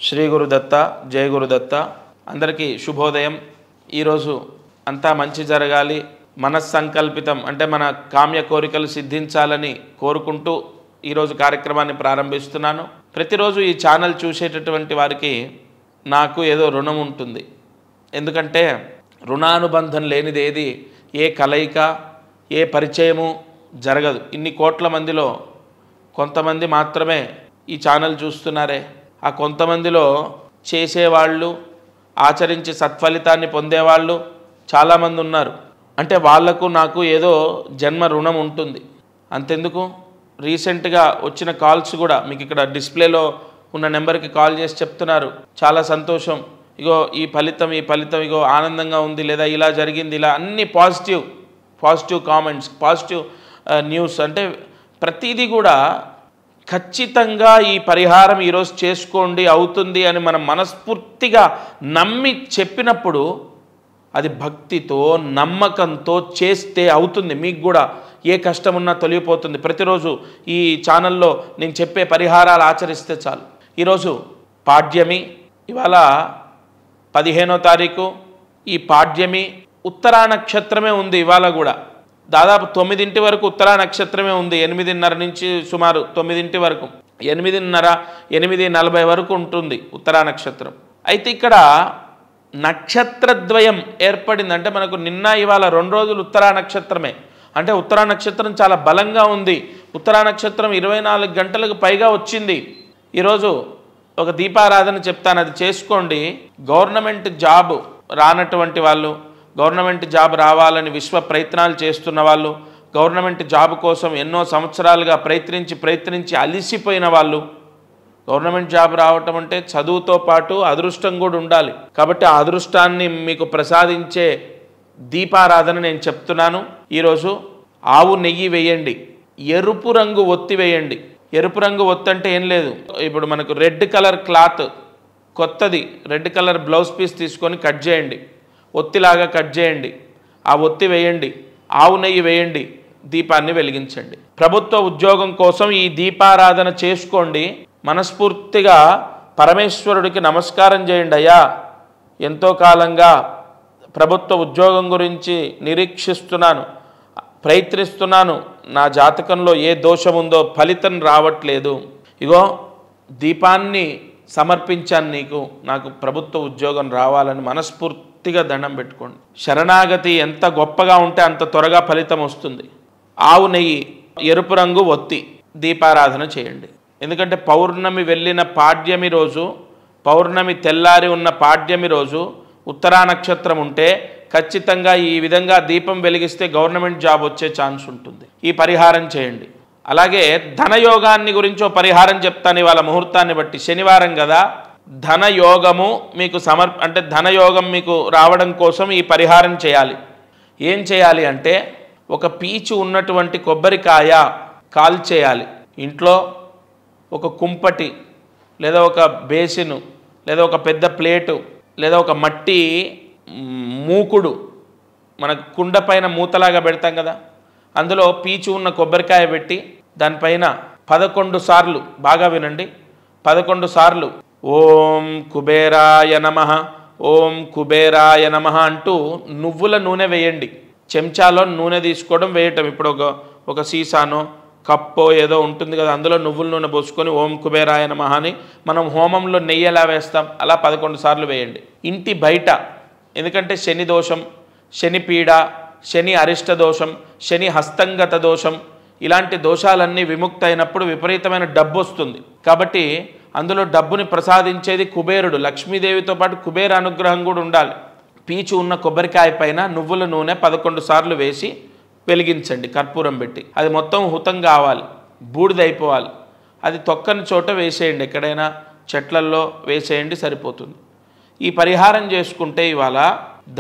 శ్రీ గురుదత్త జయ గురుదత్త అందరికీ శుభోదయం। ఈరోజు అంతా మంచి జరగాలి, మనస్సంకల్పితం అంటే మన కామ్య కోరికలు సిద్ధించాలని కోరుకుంటూ ఈరోజు కార్యక్రమాన్ని ప్రారంభిస్తున్నాను। ప్రతిరోజు ఈ ఛానల్ చూసేటటువంటి వారికి నాకు ఏదో రుణం ఉంటుంది, ఎందుకంటే రుణానుబంధం లేనిది ఏది ఏ కలయిక ఏ పరిచయము జరగదు। ఇన్ని కోట్ల మందిలో కొంతమంది మాత్రమే ఈ ఛానల్ చూస్తున్నారే, ఆ కొంతమందిలో చేసేవాళ్ళు ఆచరించి సత్ఫలితాన్ని పొందేవాళ్ళు చాలామంది ఉన్నారు। అంటే వాళ్లకు నాకు ఏదో జన్మ రుణం ఉంటుంది। అంతెందుకు, రీసెంట్గా వచ్చిన కాల్స్ కూడా మీకు ఇక్కడ డిస్ప్లేలో ఉన్న నెంబర్కి కాల్ చేసి చెప్తున్నారు, చాలా సంతోషం, ఇగో ఈ ఫలితం ఇగో ఆనందంగా ఉంది, లేదా ఇలా జరిగింది, ఇలా అన్ని పాజిటివ్ కామెంట్స్, పాజిటివ్ న్యూస్। అంటే ప్రతిదీ కూడా ఖచ్చితంగా ఈ పరిహారం ఈరోజు చేసుకోండి అవుతుంది అని మనం మనస్ఫూర్తిగా నమ్మి చెప్పినప్పుడు అది భక్తితో నమ్మకంతో చేస్తే అవుతుంది। మీకు కూడా ఏ కష్టం ఉన్నా తొలగిపోతుంది। ప్రతిరోజు ఈ ఛానల్లో నేను చెప్పే పరిహారాలు ఆచరిస్తే చాలు। ఈరోజు పాడ్యమి, ఇవాళ 15వ తారీఖు, ఈ పాడ్యమి ఉత్తరా నక్షత్రమే ఉంది। ఇవాళ కూడా దాదాపు 9 వరకు ఉత్తరా నక్షత్రమే ఉంది, 8:30 నుంచి సుమారు 9 వరకు, 8:30 8:40 వరకు ఉంటుంది ఉత్తరా నక్షత్రం। అయితే ఇక్కడ నక్షత్రద్వయం ఏర్పడింది, అంటే మనకు నిన్న ఇవాళ 2 రోజులు ఉత్తరా నక్షత్రమే, అంటే ఉత్తరా నక్షత్రం చాలా బలంగా ఉంది। ఉత్తరా నక్షత్రం 24 గంటలకు పైగా వచ్చింది। ఈరోజు ఒక దీపారాధన చెప్తాను, అది చేసుకోండి। గవర్నమెంట్ జాబ్ రానటువంటి వాళ్ళు, గవర్నమెంట్ జాబ్ రావాలని విశ్వ ప్రయత్నాలు చేస్తున్న వాళ్ళు, గవర్నమెంట్ జాబ్ కోసం ఎన్నో సంవత్సరాలుగా ప్రయత్నించి అలిసిపోయిన వాళ్ళు, గవర్నమెంట్ జాబ్ రావటం అంటే చదువుతో పాటు అదృష్టం కూడా ఉండాలి, కాబట్టి ఆ అదృష్టాన్ని మీకు ప్రసాదించే దీపారాధన నేను చెప్తున్నాను। ఈరోజు ఆవు నెయ్యి వేయండి, ఎరుపు రంగు ఒత్తి వేయండి। ఎరుపు రంగు ఒత్తి అంటే ఏం లేదు, ఇప్పుడు మనకు రెడ్ కలర్ క్లాత్, కొత్తది రెడ్ కలర్ బ్లౌజ్ పీస్ తీసుకొని కట్ చేయండి, ఒత్తిలాగా కట్ చేయండి, ఆ ఒత్తి వేయండి, ఆవు నెయ్యి వేయండి, దీపాన్ని వెలిగించండి। ప్రభుత్వ ఉద్యోగం కోసం ఈ దీపారాధన చేసుకోండి, మనస్ఫూర్తిగా పరమేశ్వరుడికి నమస్కారం చేయండి। అయ్యా, ఎంతో కాలంగా ప్రభుత్వ ఉద్యోగం గురించి నిరీక్షిస్తున్నాను, ప్రయత్నిస్తున్నాను, నా జాతకంలో ఏ దోషం ఉందో ఫలితం రావట్లేదు, ఇగో దీపాన్ని సమర్పించాను నీకు, నాకు ప్రభుత్వ ఉద్యోగం రావాలని మనస్ఫూర్తిగా దండం పెట్టుకోండి। శరణాగతి ఎంత గొప్పగా ఉంటే అంత త్వరగా ఫలితం వస్తుంది। ఆవు నెయ్యి, ఎరుపు రంగు ఒత్తి దీపారాధన చేయండి। ఎందుకంటే పౌర్ణమి వెళ్ళిన పాడ్యమి రోజు, పౌర్ణమి తెల్లారి ఉన్న పాడ్యమి రోజు ఉత్తరా నక్షత్రం ఉంటే ఖచ్చితంగా ఈ విధంగా దీపం వెలిగిస్తే గవర్నమెంట్ జాబ్ వచ్చే ఛాన్స్ ఉంటుంది। ఈ పరిహారం చేయండి। అలాగే ధనయోగాన్ని గురించి ఓ పరిహారం చెప్తాను ఇవాళ ముహూర్తాన్ని బట్టి, శనివారం కదా, ధనయోగము మీకు అంటే ధనయోగం మీకు రావడం కోసం ఈ పరిహారం చేయాలి। ఏం చేయాలి అంటే, ఒక పీచు ఉన్నటువంటి కొబ్బరికాయ కాల్చేయాలి, ఇంట్లో ఒక కుంపటి లేదా ఒక బేసిను లేదా ఒక పెద్ద ప్లేటు లేదా ఒక మట్టి మూకుడు, మనకు కుండ పైన మూతలాగా పెడతాం కదా, అందులో పీచు ఉన్న కొబ్బరికాయ పెట్టి దానిపైన 11 సార్లు, బాగా వినండి, 11 సార్లు ఓం కుబేరాయ నమః, ఓం కుబేరాయ నమః అంటూ నువ్వుల నూనె వేయండి। చెంచాలో నూనె తీసుకోవడం, వేయటం, ఇప్పుడు ఒక సీసానో కప్పో ఏదో ఉంటుంది కదా, అందులో నువ్వుల నూనె పోసుకొని ఓం కుబేరాయ నమః అని మనం హోమంలో నెయ్యి ఎలా వేస్తాం అలా 11 సార్లు వేయండి। ఇంటి బయట, ఎందుకంటే శని దోషం, శని పీడ, శని అరిష్ట దోషం, శని హస్తంగత దోషం, ఇలాంటి దోషాలన్నీ విముక్తి అయినప్పుడు విపరీతమైన డబ్బు వస్తుంది, కాబట్టి అందులో డబ్బుని ప్రసాదించేది కుబేరుడు, లక్ష్మీదేవితో పాటు కుబేర అనుగ్రహం కూడా ఉండాలి। పీచు ఉన్న కొబ్బరికాయ పైన నువ్వుల నూనె 11 సార్లు వేసి వెలిగించండి కర్పూరం పెట్టి, అది మొత్తం హుతం కావాలి, బూడిదైపోవాలి, అది తొక్కని చోట వేసేయండి, ఎక్కడైనా చెట్లల్లో వేసేయండి, సరిపోతుంది। ఈ పరిహారం చేసుకుంటే ఇవాళ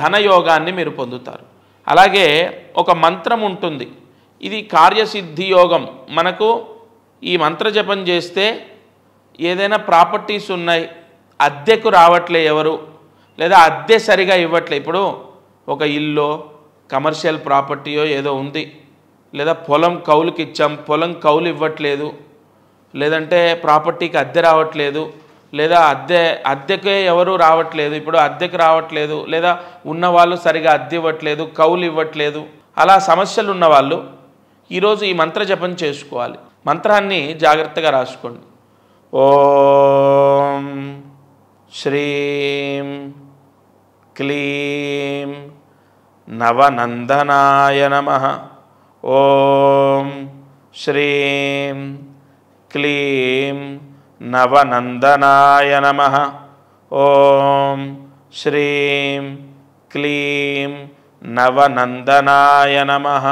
ధనయోగాన్ని మీరు పొందుతారు। అలాగే ఒక మంత్రం ఉంటుంది, ఇది కార్యసిద్ధి యోగం, మనకు ఈ మంత్ర జపం చేస్తే ఏదైనా ప్రాపర్టీస్ ఉన్నాయి, అద్దెకు రావట్లే ఎవరు, లేదా అద్దె సరిగా ఇవ్వట్లే, ఇప్పుడు ఒక ఇల్లు కమర్షియల్ ప్రాపర్టీయో ఏదో ఉంది, లేదా పొలం కౌలుకి ఇచ్చాం, పొలం కౌలు ఇవ్వట్లేదు, లేదంటే ప్రాపర్టీకి అద్దె రావట్లేదు, లేదా అద్దెకే ఎవరు రావట్లేదు, ఇప్పుడు అద్దెకు రావట్లేదు, లేదా ఉన్నవాళ్ళు సరిగా అద్దె ఇవ్వట్లేదు, కౌలు ఇవ్వట్లేదు, అలా సమస్యలు ఉన్నవాళ్ళు ఈరోజు ఈ మంత్ర జపం చేసుకోవాలి. మంత్రాన్ని జాగ్రత్తగా రాసుకోండి. ఓం శ్రీం క్లీం నవనందనాయ నమః. ఓం శ్రీం క్లీం నవనందనాయ నమః. ఓం శ్రీం క్లీం నవనందనాయ నమః.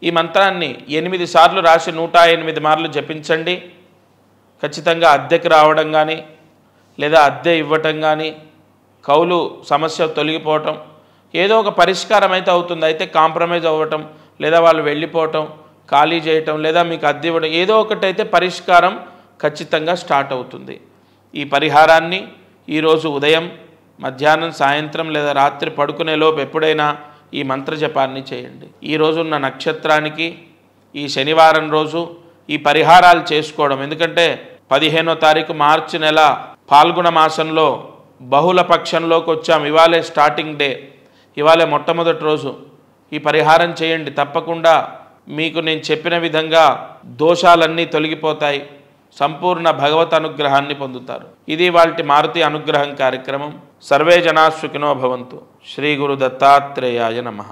ఈ మంత్రాన్ని 8 సార్లు రాసి 108 మార్లు జపించండి. ఖచ్చితంగా అద్దెకు రావడం కానీ, లేదా అద్దె ఇవ్వటం కానీ, కౌలు సమస్య తొలగిపోవటం, ఏదో ఒక పరిష్కారం అయితే అవుతుంది. అయితే కాంప్రమైజ్ అవ్వటం, లేదా వాళ్ళు వెళ్ళిపోవటం, ఖాళీ చేయటం, లేదా మీకు అద్దె ఇవ్వడం, ఏదో ఒకటి అయితే పరిష్కారం ఖచ్చితంగా స్టార్ట్ అవుతుంది. ఈ పరిహారాన్ని ఈరోజు ఉదయం, మధ్యాహ్నం, సాయంత్రం లేదా రాత్రి పడుకునేలోపు ఎప్పుడైనా ఈ మంత్రజపాన్ని చేయండి. ఈ రోజున్న నక్షత్రానికి ఈ శనివారం రోజు ఈ పరిహారాలు చేసుకోవడం, ఎందుకంటే 15వ తారీఖు మార్చి నెల పాల్గొన మాసంలో బహుళ పక్షంలోకి వచ్చాం. ఇవాళే స్టార్టింగ్ డే, ఇవాళే మొట్టమొదటి రోజు. ఈ పరిహారం చేయండి. తప్పకుండా మీకు నేను చెప్పిన విధంగా దోషాలన్నీ తొలగిపోతాయి, సంపూర్ణ భగవత్ అనుగ్రహాన్ని పొందుతారు. ఇది వాల్టి మారుతి అనుగ్రహం కార్యక్రమం. సర్వే జనా సుఖినో భవంతు. శ్రీ గురు దత్తాత్రేయాయ నమః.